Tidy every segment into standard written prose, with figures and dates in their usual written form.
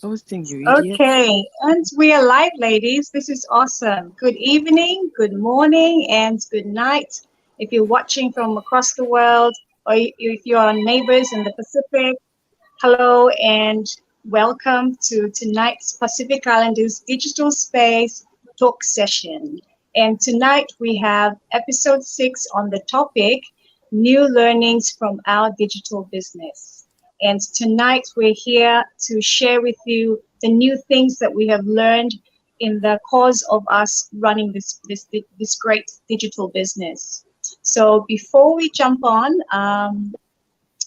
Hosting, you idiot. Okay, and we are live, ladies. This is awesome. Good evening, good morning, and good night. If you're watching from across the world, or if you're our neighbors in the Pacific, hello and welcome to tonight's Pacific Islanders Digital Space Talk Session. And tonight we have episode 6 on the topic New Learnings from Our Digital Business. And tonight we're here to share with you the new things that we have learned in the course of us running this great digital business. So before we jump on,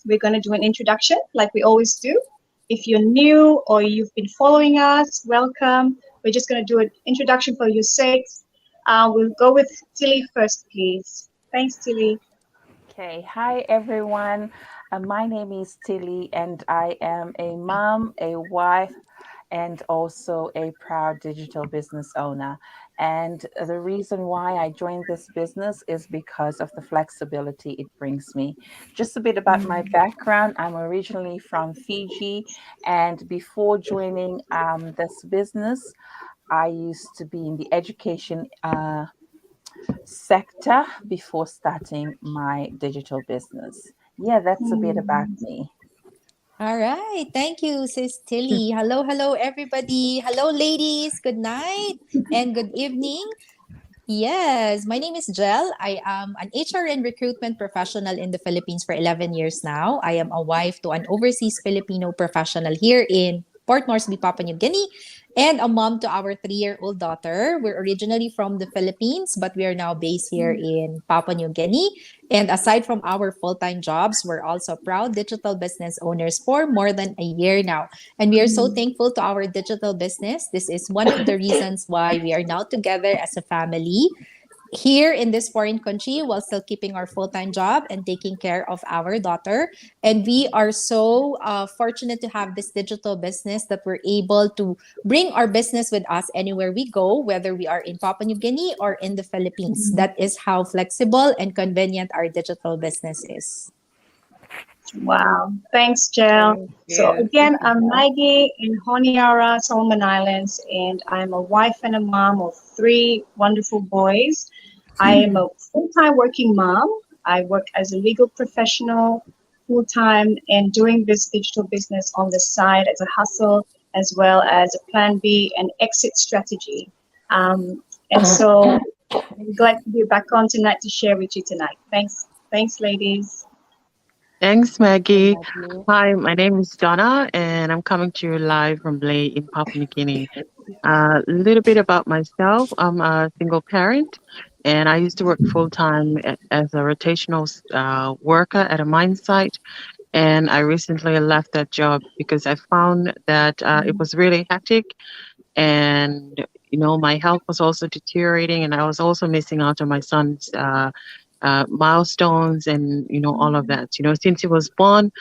we're going to do an introduction like we always do. If you're new or you've been following us, welcome. We're just going to do an introduction for your sakes. We'll go with Tilly first, please. Thanks, Tilly. Okay, hi everyone. My name is Tilly, and I am a mom, a wife, and also a proud digital business owner. And the reason why I joined this business is because of the flexibility it brings me. Just a bit about my background. I'm originally from Fiji, and before joining this business, I used to be in the education sector before starting my digital business. Yeah, that's a bit about me. All right. Thank you, Sis Tilly. Hello, hello, everybody. Hello, ladies. Good night and good evening. Yes, my name is Jel. I am an HR and recruitment professional in the Philippines for 11 years now. I am a wife to an overseas Filipino professional here in Port Moresby, Papua New Guinea, and a mom to our 3-year-old daughter. We're originally from the Philippines, but we are now based here in Papua New Guinea. And aside from our full-time jobs, we're also proud digital business owners for more than a year now. And we are so thankful to our digital business. This is one of the reasons why we are now together as a family here in this foreign country while still keeping our full-time job and taking care of our daughter. And we are so fortunate to have this digital business that we're able to bring our business with us anywhere we go, whether we are in Papua New Guinea or in the Philippines. That is how flexible and convenient our digital business is. Wow. Thanks, Jel. Thank So you. again, I'm Maggie in Honiara, Solomon Islands, and I'm a wife and a mom of 3 wonderful boys. I am a full-time working mom. I work as a legal professional full-time and doing this digital business on the side as a hustle, as well as a plan B and exit strategy. And so I'm glad to be back on tonight to share with you tonight. Thanks. Thanks, ladies. Thanks, Maggie. Lovely. Hi, my name is Donna, and I'm coming to you live from Ley in Papua New Guinea. A little bit about myself. I'm a single parent, and I used to work full time as a rotational worker at a mine site. And I recently left that job because I found that it was really hectic, and my health was also deteriorating, and I was also missing out on my son's milestones and all of that. Since he was born,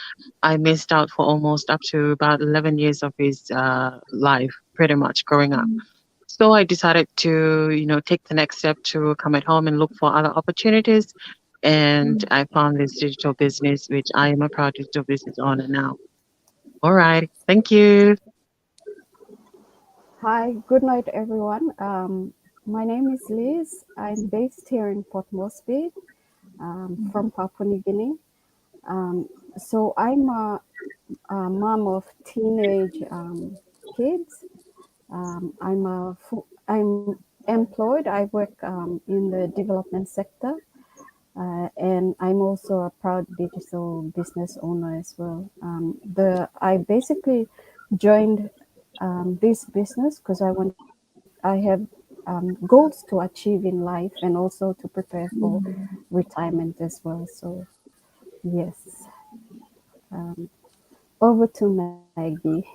I missed out for almost up to about 11 years of his life, pretty much growing up. So I decided to, take the next step to come at home and look for other opportunities. And I found this digital business, which I am a proud digital business owner now. All right. Thank you. Hi, good night, everyone. My name is Liz. I'm based here in Port Moresby, from Papua New Guinea. So I'm a mom of teenage kids. I'm employed. I work in the development sector, and I'm also a proud digital business owner as well. I basically joined this business because I have goals to achieve in life and also to prepare for retirement as well. So yes, um, over to Maggie.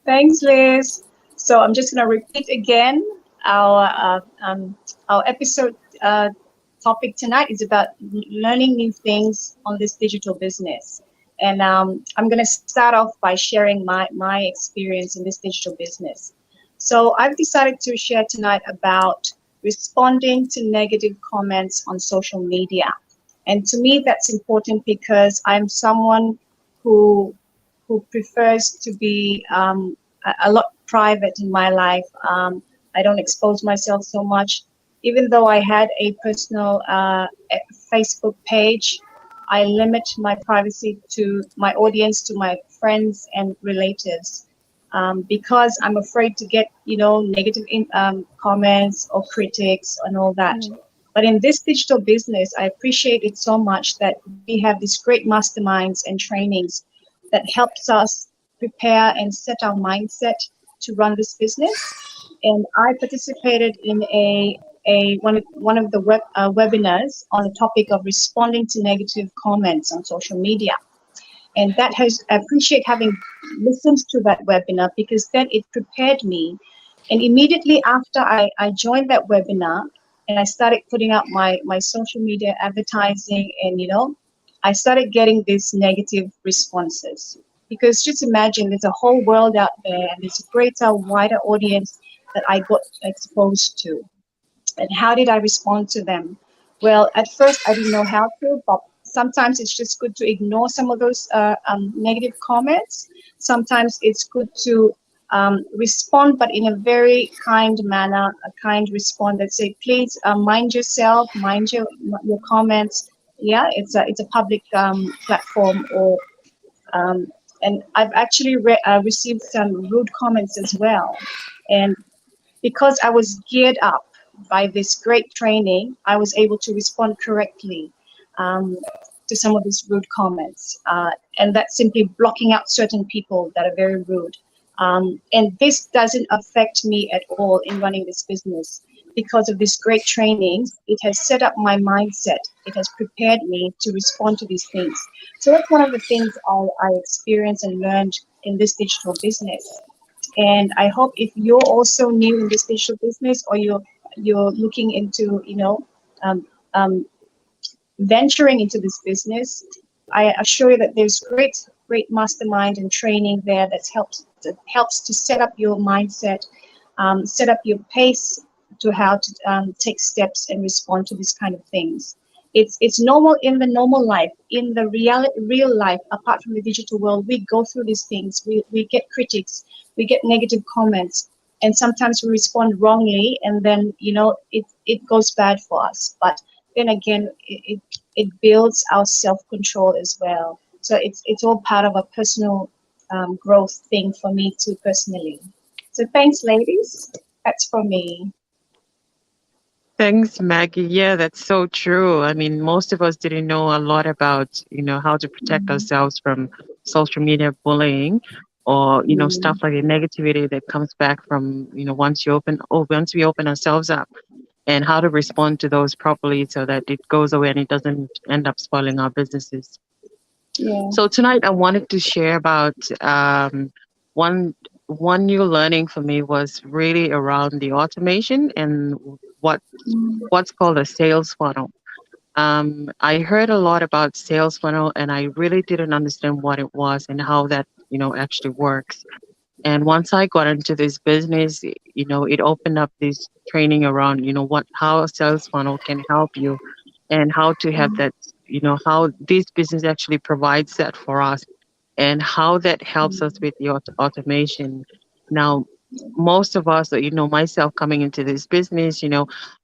Thanks, Liz. So I'm just going to repeat again our episode topic tonight is about learning new things on this digital business. And I'm going to start off by sharing my experience in this digital business. So I've decided to share tonight about responding to negative comments on social media. And to me, that's important because I'm someone who prefers to be a lot private in my life. I don't expose myself so much. Even though I had a personal Facebook page, I limit my privacy to my audience, to my friends and relatives, because I'm afraid to get, negative comments or critics and all that. But in this digital business, I appreciate it so much that we have these great masterminds and trainings that helps us prepare and set our mindset to run this business. And I participated in one of the webinars on the topic of responding to negative comments on social media. And I appreciate having listened to that webinar, because then it prepared me. And immediately after I joined that webinar and I started putting out my social media advertising, and I started getting these negative responses. Because just imagine, there's a whole world out there, and there's a greater, wider audience that I got exposed to. And how did I respond to them? Well, at first I didn't know how to, but sometimes it's just good to ignore some of those negative comments. Sometimes it's good to respond, but in a very kind manner, a kind response that say, please mind yourself, mind your comments. Yeah, it's a public platform, or and I've actually received some rude comments as well. And because I was geared up by this great training, I was able to respond correctly to some of these rude comments. And that's simply blocking out certain people that are very rude. And this doesn't affect me at all in running this business. Because of this great training, it has set up my mindset. It has prepared me to respond to these things. So that's one of the things I experienced and learned in this digital business. And I hope if you're also new in this digital business, or you're looking into, venturing into this business, I assure you that there's great mastermind and training there that helps to set up your mindset, set up your pace to how to take steps and respond to these kind of things. It's normal in the normal life, in the real life, apart from the digital world. We go through these things. We get critics, we get negative comments, and sometimes we respond wrongly, and then it goes bad for us. But then again, it builds our self-control as well. So it's all part of a personal growth thing for me too, personally. So thanks, ladies. That's for me. Thanks, Maggie. Yeah, that's so true. I mean, most of us didn't know a lot about, how to protect ourselves from social media bullying, or, stuff like the negativity that comes back from, once we open ourselves up, and how to respond to those properly so that it goes away and it doesn't end up spoiling our businesses. Yeah. So tonight I wanted to share about one new learning for me was really around the automation and what's called a sales funnel. I heard a lot about sales funnel, and I really didn't understand what it was and how that actually works. And once I got into this business, it opened up this training around how a sales funnel can help you, and how to have that, how this business actually provides that for us, and how that helps us with the automation. Now, most of us, myself coming into this business,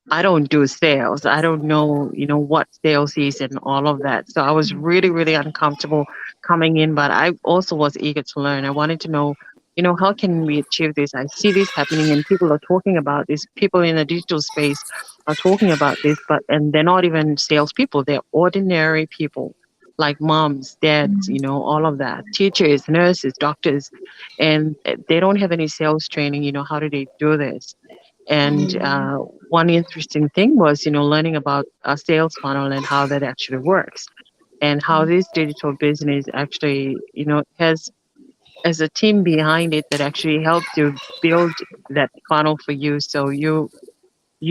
I don't do sales. I don't know, what sales is and all of that. So I was really, really uncomfortable coming in, but I also was eager to learn. I wanted to know, how can we achieve this? I see this happening and people are talking about this. People in the digital space are talking about this, and they're not even salespeople. They're ordinary people, like moms, dads, all of that, teachers, nurses, doctors, and they don't have any sales training. How do they do this? And one interesting thing was, learning about a sales funnel and how that actually works, and how this digital business actually, has a team behind it that actually helps you build that funnel for you. So you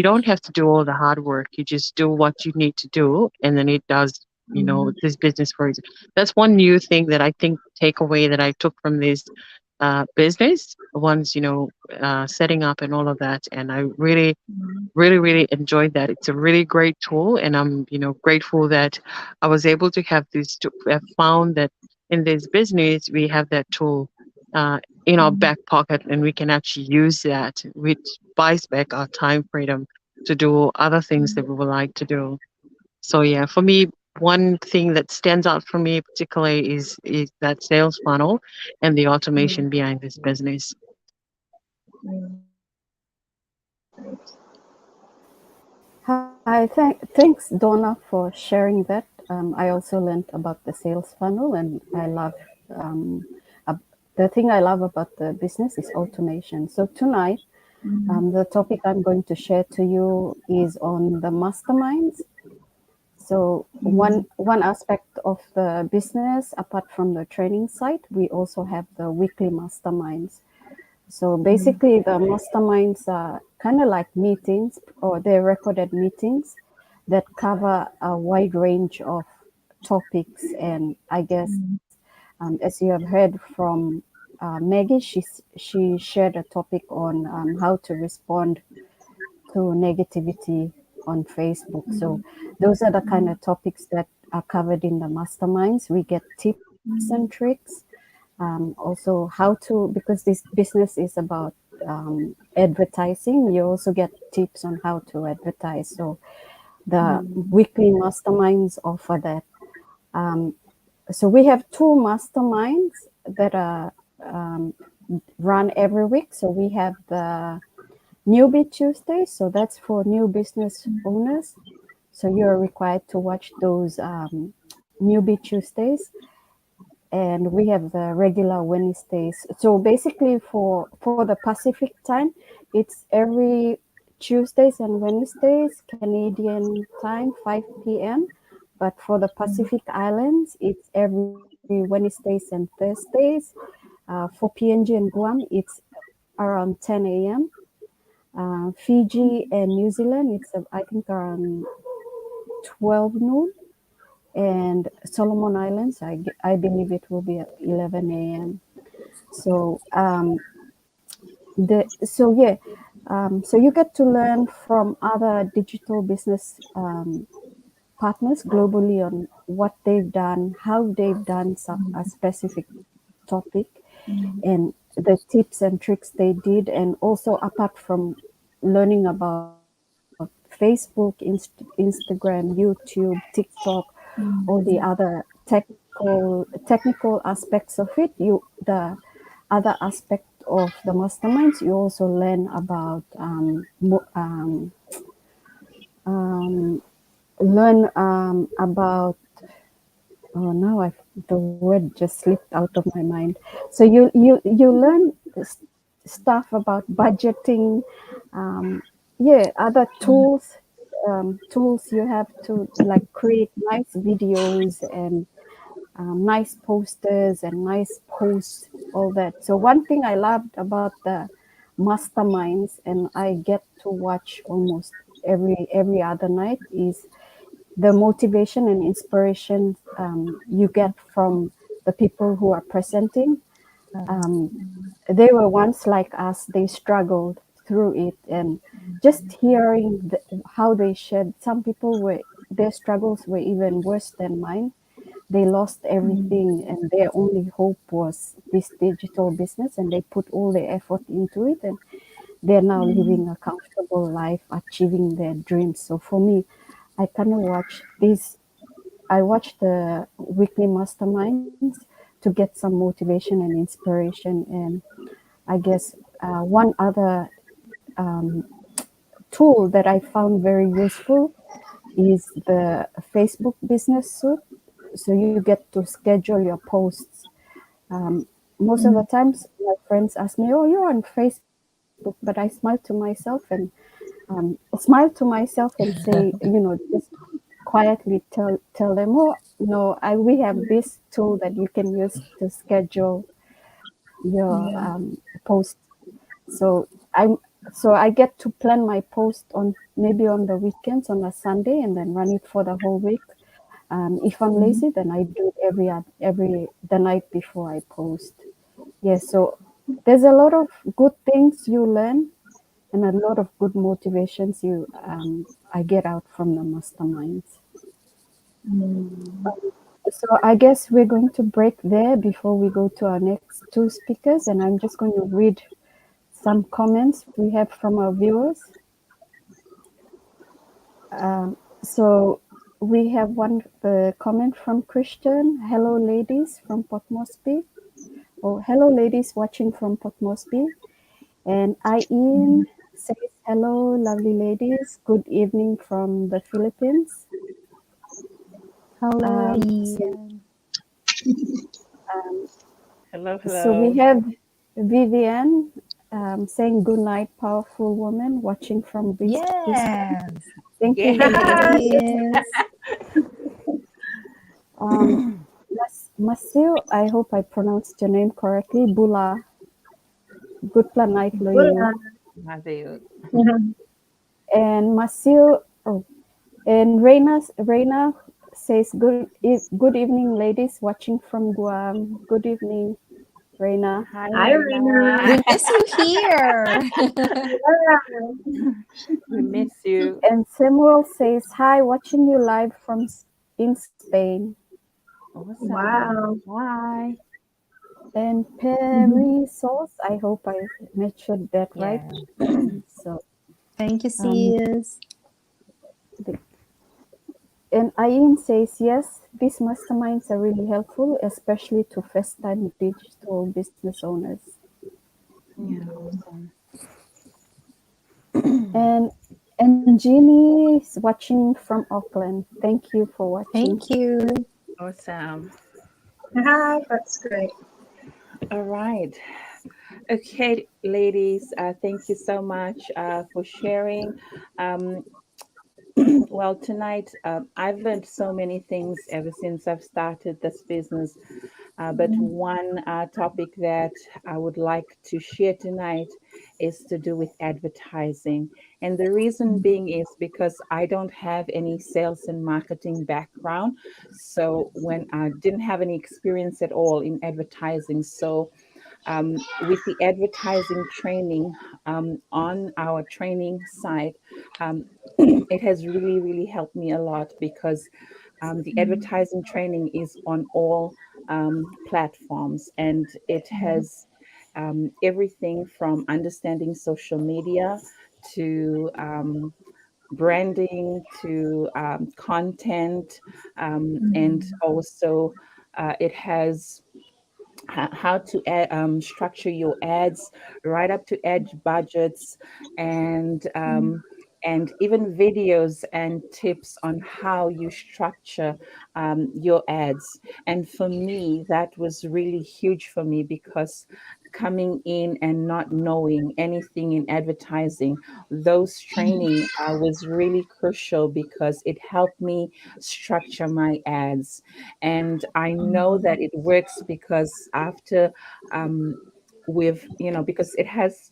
don't have to do all the hard work. You just do what you need to do, and then it does, this business for you. That's one new thing that I think takeaway that I took from this business once, setting up and all of that. And I really, really, really enjoyed that. It's a really great tool, and I'm, grateful that I was able to have this, to have found that in this business we have that tool. in our back pocket, and we can actually use that, which buys back our time freedom to do other things that we would like to do. So yeah, for me, one thing that stands out for me particularly is that sales funnel and the automation behind this business. Hi, thanks Donna for sharing that. I also learned about the sales funnel, and I love um, uh, the thing I love about the business is automation. So tonight, the topic I'm going to share to you is on the masterminds. So one aspect of the business, apart from the training side, we also have the weekly masterminds. So basically, the masterminds are kind of like meetings, or they're recorded meetings that cover a wide range of topics. And I guess, as you have heard from Maggie, she shared a topic on how to respond to negativity on Facebook. So those are the kind of topics that are covered in the masterminds. We get tips and tricks. Also, how to, because this business is about advertising, you also get tips on how to advertise. So the weekly masterminds offer that. So we have two masterminds that are run every week. So we have the Newbie Tuesday. So that's for new business owners. So you're required to watch those Newbie Tuesdays. And we have the regular Wednesdays. So basically for the Pacific time, it's every Tuesdays and Wednesdays, Canadian time, 5 p.m. But for the Pacific Islands, it's every Wednesdays and Thursdays. For PNG and Guam, it's around 10 a.m. Fiji and New Zealand, it's I think around 12 noon. And Solomon Islands, I believe it will be at 11 a.m. So so you get to learn from other digital business partners globally on what they've done, how they've done a specific topic, and the tips and tricks they did. And also, apart from learning about Facebook, Instagram, YouTube, TikTok, all the other technical aspects of it, the other aspect of the masterminds, you also learn about about, oh now the word just slipped out of my mind. So you learn stuff about budgeting, other tools you have to like create nice videos and nice posters and nice posts, all that. So one thing I loved about the masterminds, and I get to watch almost every other night, is the motivation and inspiration you get from the people who are presenting. They were once like us, they struggled through it, and just hearing how they shared, some people were, their struggles were even worse than mine. They lost everything, and their only hope was this digital business, and they put all their effort into it, and they're now living a comfortable life, achieving their dreams. So for me, I kind of watch these. I watch the weekly masterminds to get some motivation and inspiration. And I guess one other tool that I found very useful is the Facebook business suite. So you get to schedule your posts. Most of the times, my friends ask me, "Oh, you're on Facebook," but I smile to myself and say, just quietly tell them, "Oh, no, we have this tool that you can use to schedule your post." So I get to plan my post on maybe on the weekends on a Sunday, and then run it for the whole week. If I'm lazy, then I do it every the night before I post. Yes, so there's a lot of good things you learn, and a lot of good motivations I get out from the masterminds. So I guess we're going to break there before we go to our next two speakers, and I'm just going to read some comments we have from our viewers. So we have one comment from Christian. Hello, ladies from Port Moresby. Oh, hello, ladies watching from Port Moresby. And Ian says, hello, lovely ladies. Good evening from the Philippines. Hello, So, Hello, so we hello. have Vivian saying, good night, powerful woman, watching from Brisbane. yes. Thank you, Yeah. Vivian. Yes. Masil, I hope I pronounced your name correctly. Bula. Good night, Loyo. Matthew. And Masil, oh, and Reina says, good evening, ladies, watching from Guam. Good evening, Reina. Hi, Hi, Rina. We miss you here. We miss you. And Samuel says, hi, watching you live from in Spain. Awesome. Wow. Hi. And Perry Sauce, I hope I mentioned that right. So, Thank you, sis. and Ayin says, yes, these masterminds are really helpful, especially to first-time digital business owners. Yeah, awesome. And Jeannie is watching from Auckland. Thank you for watching. Thank you. Awesome. Hi, that's great. All right. Okay, ladies, thank you so much for sharing. Well, tonight I've learned so many things ever since I've started this business. But one topic that I would like to share tonight is to do with advertising. And the reason being is because I don't have any sales and marketing background. So when I didn't have any experience at all in advertising. So with the advertising training on our training site, it has really, really helped me a lot because the advertising training is on all platforms, and it has everything from understanding social media to branding to content, and also it has how to structure your ads, right up to ad budgets, and even videos and tips on how you structure your ads. And for me, that was really huge for me because coming in and not knowing anything in advertising, those training was really crucial because it helped me structure my ads. And I know that it works because after because it has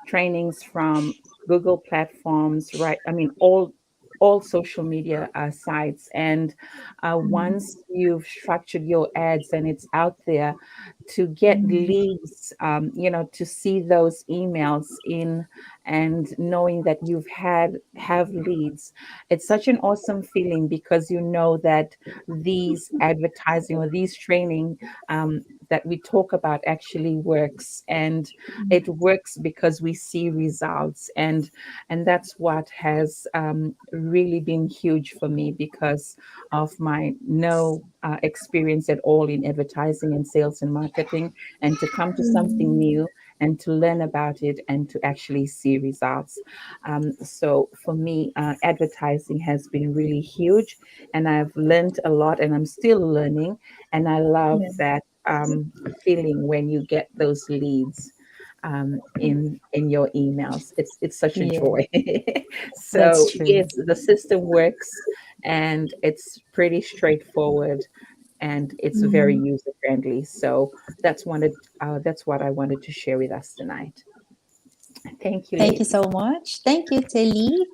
trainings from Google platforms, right? I mean, all social media sites. And once you've structured your ads and it's out there, to get leads, to see those emails in and knowing that have leads, it's such an awesome feeling because you know that these advertising or these training that we talk about actually works, and it works because we see results. And that's what has really been huge for me because of my no experience at all in advertising and sales and marketing, and to come to something new and to learn about it and to actually see results. So for me, advertising has been really huge, and I've learned a lot, and I'm still learning. And I love that feeling when you get those leads in your emails. It's such a Yeah, joy. So that's true. yes, the system works, and it's pretty straightforward, and it's very user friendly. So that's what I wanted to share with us tonight. Thank you, Thank you so ladies. much. Thank you, Tilly.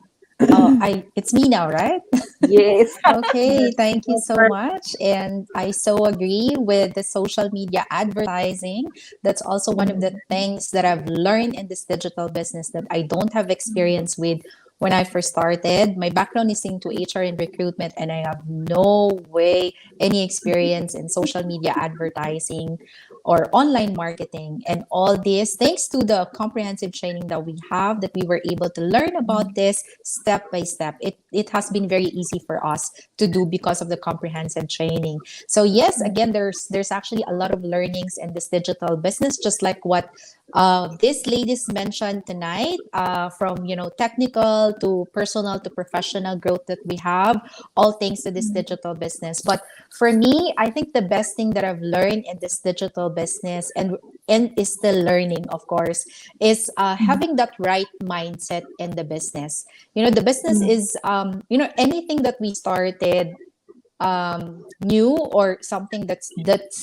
It's me now, right? Yes. Okay, thank you That's so right. much. And I so agree with the social media advertising. That's also one of the things that I've learned in this digital business that I don't have experience with when I first started. My background is into HR and recruitment, and I have no way any experience in social media advertising or online marketing. And all this, thanks to the comprehensive training that we have, that we were able to learn about this step by step. It has been very easy for us to do because of the comprehensive training. So yes, again, there's actually a lot of learnings in this digital business, just like what these ladies mentioned tonight, from technical to personal to professional growth that we have, all thanks to this digital business. But for me, I think the best thing that I've learned in this digital business, and is still learning, of course, is having that right mindset in the business. The business is anything that we started new, or something that's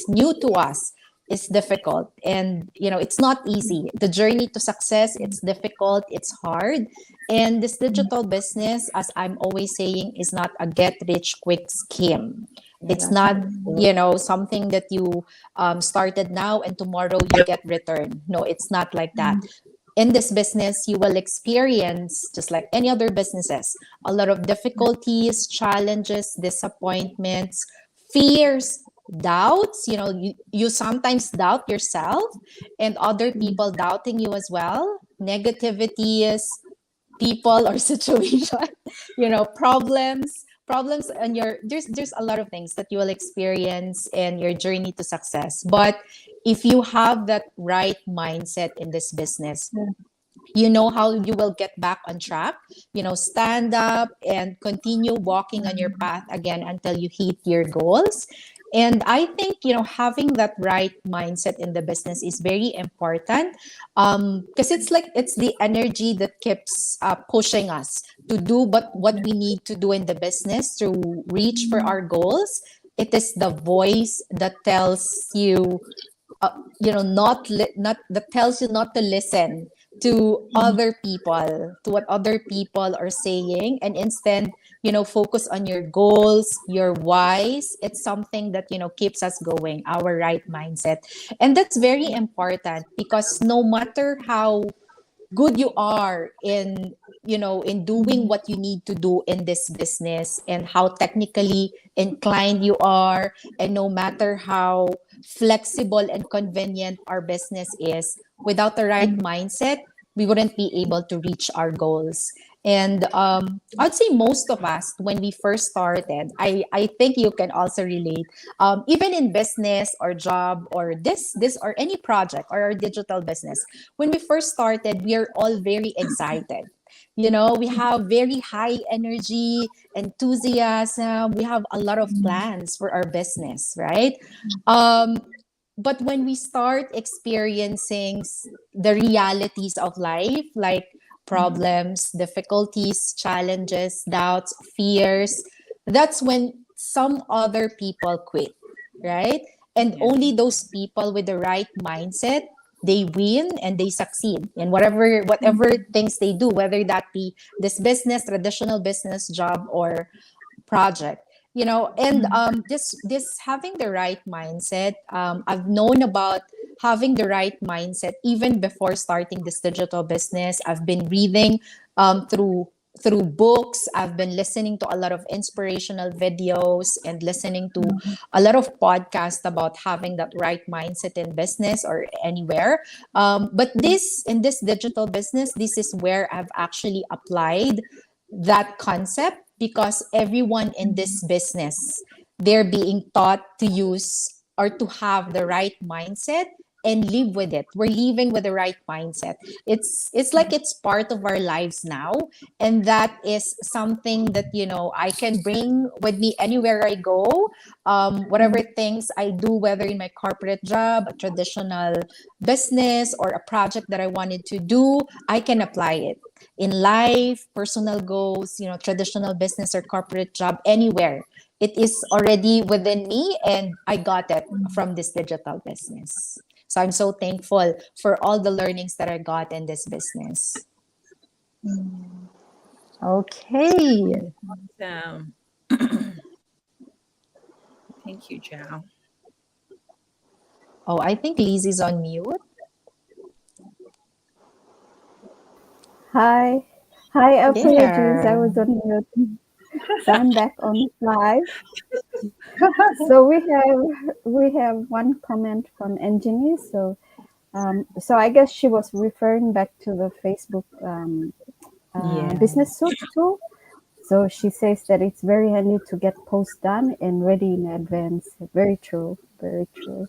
new to us, is difficult, and it's not easy. The journey to success, it's difficult, it's hard. And this digital business, as I'm always saying, is not a get rich quick scheme. It's not something that you started now and tomorrow you get return. No, it's not like that. In this business, you will experience, just like any other businesses, a lot of difficulties, challenges, disappointments, fears, doubts. You sometimes doubt yourself, and other people doubting you as well. Negativities, people or situation, problems, and there's a lot of things that you will experience in your journey to success. But if you have that right mindset in this business, you know how you will get back on track, stand up and continue walking on your path again until you hit your goals. And I think, having that right mindset in the business is very important, because it's the energy that keeps pushing us to do what we need to do in the business to reach for our goals. It is the voice that tells you, that tells you not to listen to other people, to what other people are saying, and instead, focus on your goals, your whys. It's something that keeps us going, our right mindset. And that's very important, because no matter how good you are in doing what you need to do in this business, and how technically inclined you are, and no matter how flexible and convenient our business is, without the right mindset, we wouldn't be able to reach our goals. And I'd say most of us, when we first started, I think you can also relate, even in business or job, or this or any project or our digital business, when we first started, we are all very excited. We have very high energy, enthusiasm. We have a lot of plans for our business, right? But when we start experiencing the realities of life, like problems, difficulties, challenges, doubts, fears, that's when some other people quit, right? And only those people with the right mindset, they win and they succeed in whatever things they do, whether that be this business, traditional business, job, or project. And this having the right mindset, I've known about having the right mindset even before starting this digital business. I've been reading through books. I've been listening to a lot of inspirational videos and listening to a lot of podcasts about having that right mindset in business or anywhere. But in this digital business, this is where I've actually applied that concept, because everyone in this business, they're being taught to use or to have the right mindset and live with it. We're living with the right mindset. It's like it's part of our lives now, and that is something that I can bring with me anywhere I go. Whatever things I do, whether in my corporate job, a traditional business, or a project that I wanted to do, I can apply it in life, personal goals, traditional business or corporate job, anywhere. It is already within me, and I got it from this digital business. So I'm so thankful for all the learnings that I got in this business. Okay. Awesome. Thank you, Joe. Oh, I think Lizzie's on mute. Hi. Hi, apologies. I Yeah. was on mute. So I'm back on live. So we have one comment from Engineer. So I guess she was referring back to the Facebook Yeah. business suit tool. So she says that it's very handy to get posts done and ready in advance. Very true. Very true.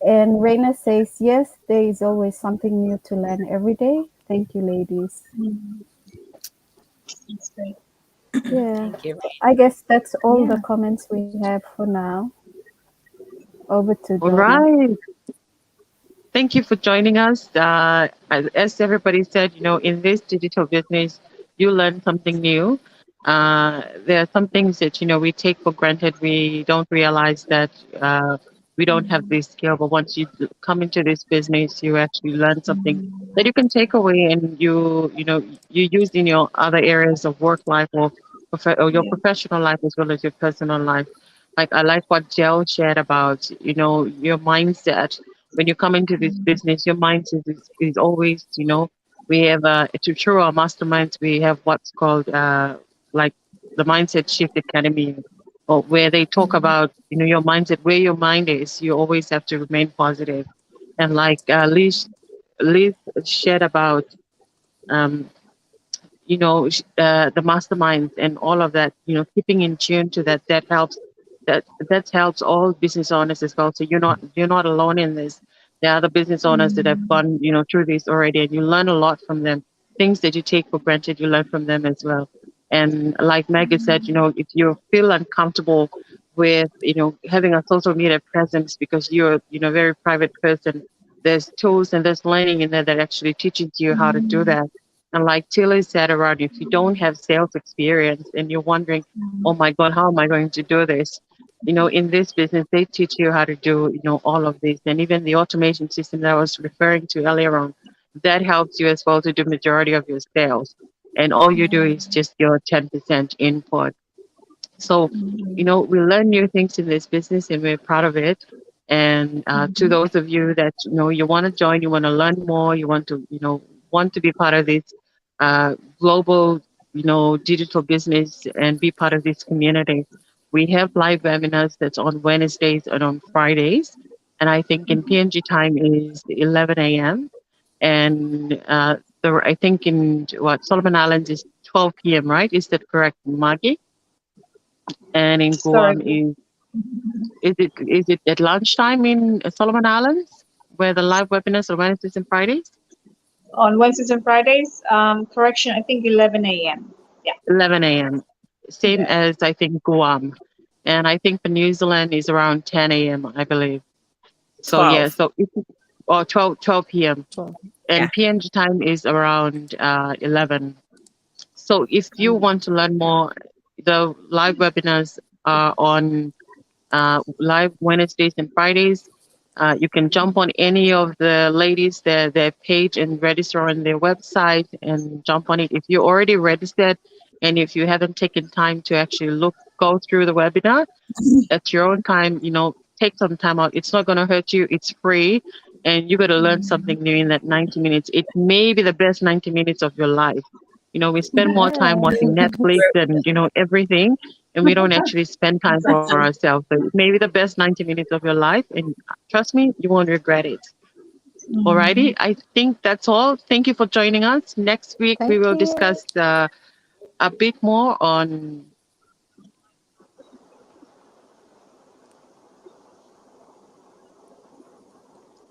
And Reina says, yes, there is always something new to learn every day. Thank you, ladies. That's great. Yeah, Thank you. I guess that's all the Yeah. comments we have for now. Over to All Donna. right. Thank you for joining us. As everybody said, in this digital business, you learn something new. There are some things that, we take for granted. We don't realize that we don't have this skill. But once you come into this business, you actually learn something that you can take away and you use in your other areas of work life or your Yeah. professional life as well as your personal life. Like I like what Jill shared about, your mindset when you come into this business, your mindset is always, we have through our masterminds, we have what's called like the Mindset Shift Academy, or where they talk about, your mindset, where your mind is, you always have to remain positive. And like Liz shared about, um, the masterminds and all of that, keeping in tune to that, that helps all business owners as well. So you're not alone in this. There are other business owners that have gone, through this already, and you learn a lot from them. Things that you take for granted, you learn from them as well. And like Maggie said, if you feel uncomfortable with, having a social media presence because you're, a very private person, there's tools and there's learning in there that actually teaches you how to do that. And like Tilly said around, if you don't have sales experience and you're wondering, oh my God, how am I going to do this? In this business, they teach you how to do, all of this. And even the automation system that I was referring to earlier on, that helps you as well to do majority of your sales. And all you do is just your 10% input. So, we learn new things in this business and we're proud of it. And to those of you that, you want to join, you want to learn more, you want to be part of this global, digital business and be part of this community. We have live webinars that's on Wednesdays and on Fridays. And I think in PNG time is 11 a.m. And I think in Solomon Islands is 12 p.m., right? Is that correct, Maggie? And in Sorry. Guam is it at lunchtime in Solomon Islands where the live webinars are Wednesdays and Fridays? On Wednesdays and Fridays, correction, I think 11 a.m. Yeah. 11 a.m. Same Yeah. as I think Guam. And I think for New Zealand is around 10 a.m., I believe. So yeah, 12. so or 12 p.m. 12. Yeah. And PNG time is around 11. So if you want to learn more, the live webinars are on live Wednesdays and Fridays. You can jump on any of the ladies, their page and register on their website and jump on it. If you're already registered and if you haven't taken time to actually go through the webinar at your own time, take some time out. It's not going to hurt you. It's free. And you got to learn something new in that 90 minutes. It may be the best 90 minutes of your life. We spend more time watching Netflix and, everything, and we don't actually spend time for Exactly. ourselves. So it may be the best 90 minutes of your life. And trust me, you won't regret it. Alrighty. I think that's all. Thank you for joining us. Next week, we Thank will you. discuss a bit more on.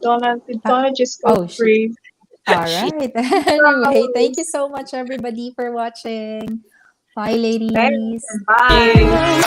Did Uh, Donna just go oh, free? all She right. Anyway, thank you Yes. so much, everybody, for watching. Bye, Thanks ladies. and bye.